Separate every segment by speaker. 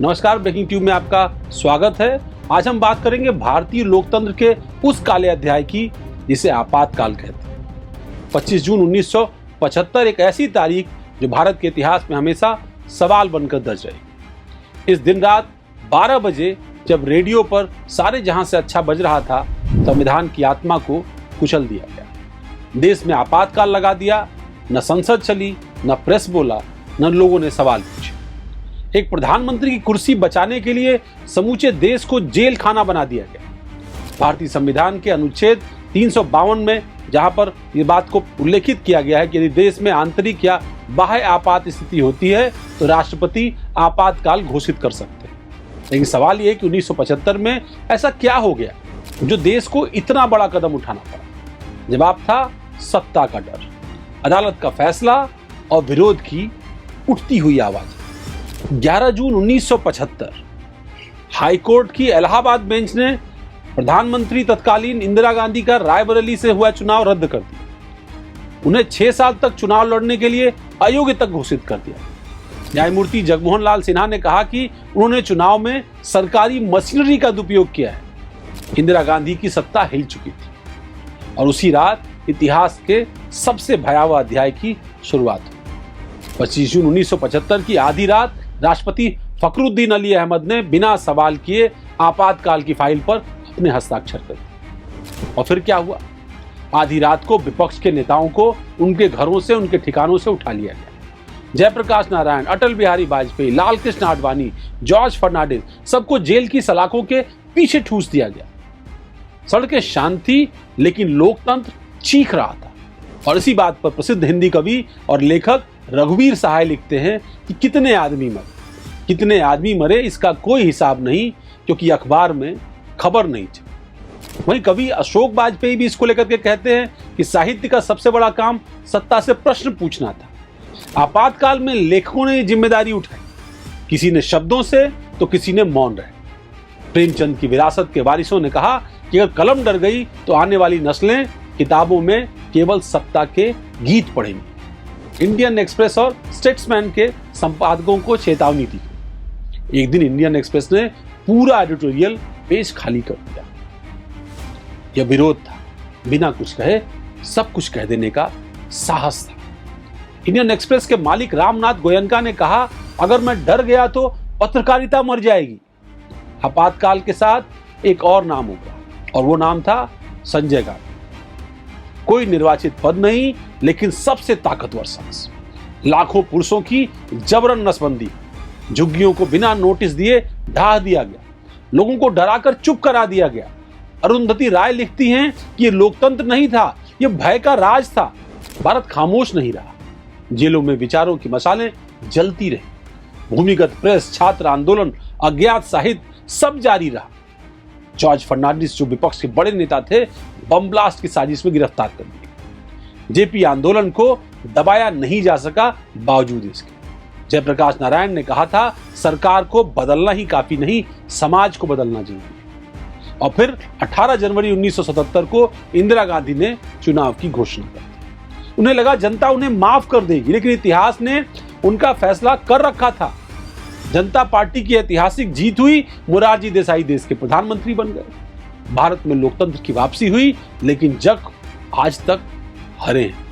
Speaker 1: नमस्कार, breaking tube में आपका स्वागत है। आज हम बात करेंगे भारतीय लोकतंत्र के उस काले अध्याय की जिसे आपातकाल कहते हैं। 25 जून 1975 एक ऐसी तारीख जो भारत के इतिहास में हमेशा सवाल बनकर दर्ज रही। इस दिन रात 12 बजे जब रेडियो पर सारे जहां से अच्छा बज रहा था, संविधान की आत्मा को कुचल दिया गया। देश में आपातकाल लगा दिया, न संसद चली, न प्रेस बोला, न लोगों ने सवाल पूछे। एक प्रधानमंत्री की कुर्सी बचाने के लिए समूचे देश को जेल खाना बना दिया गया। भारतीय संविधान के अनुच्छेद 352 में जहां पर यह बात को उल्लेखित किया गया है कि यदि देश में आंतरिक या बाह्य आपात स्थिति होती है तो राष्ट्रपति आपातकाल घोषित कर सकते हैं। लेकिन सवाल यह है कि 1975 में ऐसा क्या हो गया जो देश को इतना बड़ा कदम उठाना पड़ा। जवाब था सत्ता का डर, अदालत का फैसला और विरोध की उठती हुई आवाज। 11 जून 1975 हाईकोर्ट की इलाहाबाद बेंच ने प्रधानमंत्री तत्कालीन इंदिरा गांधी का रायबरेली से हुआ चुनाव रद्द कर दिया। उन्हें 6 साल तक चुनाव लड़ने के लिए अयोग्य तक घोषित कर दिया। न्यायमूर्ति जगमोहन लाल सिन्हा ने कहा कि उन्होंने चुनाव में सरकारी मशीनरी का दुरुपयोग किया है। इंदिरा गांधी की सत्ता हिल चुकी थी और उसी रात इतिहास के सबसे भयावह अध्याय की शुरुआत हुई। 25 जून 1975 की आधी रात राष्ट्रपति फखरुद्दीन अली अहमद ने बिना सवाल किए आपातकाल की फाइल पर अपने हस्ताक्षर कर दिए। और फिर क्या हुआ? आधी रात को विपक्ष के नेताओं को उनके घरों से, उनके ठिकानों से उठा लिया गया। जयप्रकाश नारायण, अटल बिहारी वाजपेयी, लाल कृष्ण आडवाणी, जॉर्ज फर्नांडिस, सबको जेल की सलाखों के पीछे ठूस दिया गया। सड़कें शांत थी, लेकिन लोकतंत्र चीख रहा था। और इसी बात पर प्रसिद्ध हिंदी कवि और लेखक रघुवीर सहाय लिखते हैं कि कितने आदमी मरे इसका कोई हिसाब नहीं, क्योंकि अखबार में खबर नहीं थी। वहीं कवि अशोक वाजपेयी भी इसको लेकर के कहते हैं कि साहित्य का सबसे बड़ा काम सत्ता से प्रश्न पूछना था। आपातकाल में लेखकों ने जिम्मेदारी उठाई, किसी ने शब्दों से तो किसी ने मौन रहे। प्रेमचंद की विरासत के वारिसों ने कहा कि अगर कलम डर गई तो आने वाली नस्लें किताबों में केवल सत्ता के गीत पढ़ेंगी। इंडियन एक्सप्रेस और स्टेट्समैन के संपादकों को चेतावनी दी। एक दिन इंडियन एक्सप्रेस ने पूरा एडिटोरियल पेज खाली कर दिया। यह विरोध था, बिना कुछ कहे सब कुछ कह देने का साहस था। इंडियन एक्सप्रेस के मालिक रामनाथ गोयनका ने कहा, अगर मैं डर गया तो पत्रकारिता मर जाएगी। आपातकाल के साथ एक और नाम होगा और वो नाम था संजय गांधी। कोई निर्वाचित पद नहीं, लेकिन सबसे ताकतवर सांस। लाखों पुरुषों की जबरन नसबंदी, झुग्गियों को बिना नोटिस दिए ढा दिया गया, लोगों को डराकर चुप करा दिया गया। अरुंधति राय लिखती हैं कि यह लोकतंत्र नहीं था, यह भय का राज था। भारत खामोश नहीं रहा, जेलों में विचारों की मशालें जलती रही। भूमिगत प्रेस, छात्र आंदोलन, अज्ञात साहित्य सब जारी रहा। जॉर्ज फर्नांडिस जो विपक्ष के बड़े नेता थे, बम ब्लास्ट की साजिश में गिरफ्तार कर दिए। जेपी आंदोलन को दबाया नहीं जा सका बावजूद इसके। जयप्रकाश नारायण ने कहा था, सरकार को बदलना ही काफी नहीं, समाज को बदलना जरूरी है। और फिर 18 जनवरी 1977 को इंदिरा गांधी ने चुनाव की घोषणा कर दी। उन्हें लगा जनता उन्हें माफ कर देगी, लेकिन इतिहास ने उनका फैसला कर रखा था। जनता पार्टी की ऐतिहासिक जीत हुई, मोरारजी देसाई देश के प्रधानमंत्री बन गए। भारत में लोकतंत्र की वापसी हुई, लेकिन जंग आज तक हारे हैं।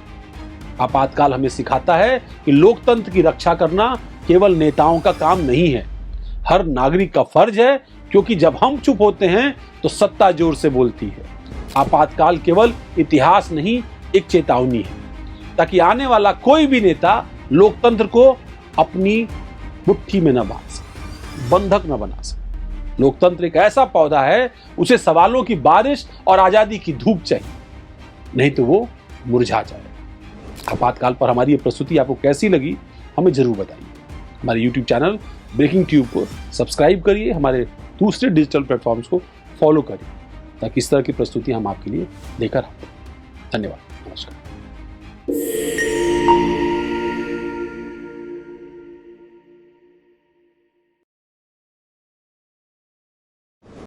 Speaker 1: आपातकाल हमें सिखाता है कि लोकतंत्र की रक्षा करना केवल नेताओं का काम नहीं है, हर नागरिक का फर्ज है, क्योंकि जब हम चुप होते हैं तो सत्ता जोर से बोलती है। आपातकाल केवल इतिहास नहीं, एक चेतावनी है, ताकि आने वाला कोई भी नेता लोकतंत्र को अपनी मुट्ठी में न बांध सके, बंधक न बना सके। लोकतंत्र एक ऐसा पौधा है, उसे सवालों की बारिश और आजादी की धूप चाहिए, नहीं तो वो मुरझा जाएगा। आपातकाल पर हमारी ये प्रस्तुति आपको कैसी लगी, हमें जरूर बताइए। हमारे YouTube चैनल ब्रेकिंग ट्यूब को सब्सक्राइब करिए, हमारे दूसरे डिजिटल प्लेटफॉर्म्स को फॉलो करिए, ताकि इस तरह की प्रस्तुति हम आपके लिए लेकर आते हैं। धन्यवाद, नमस्कार।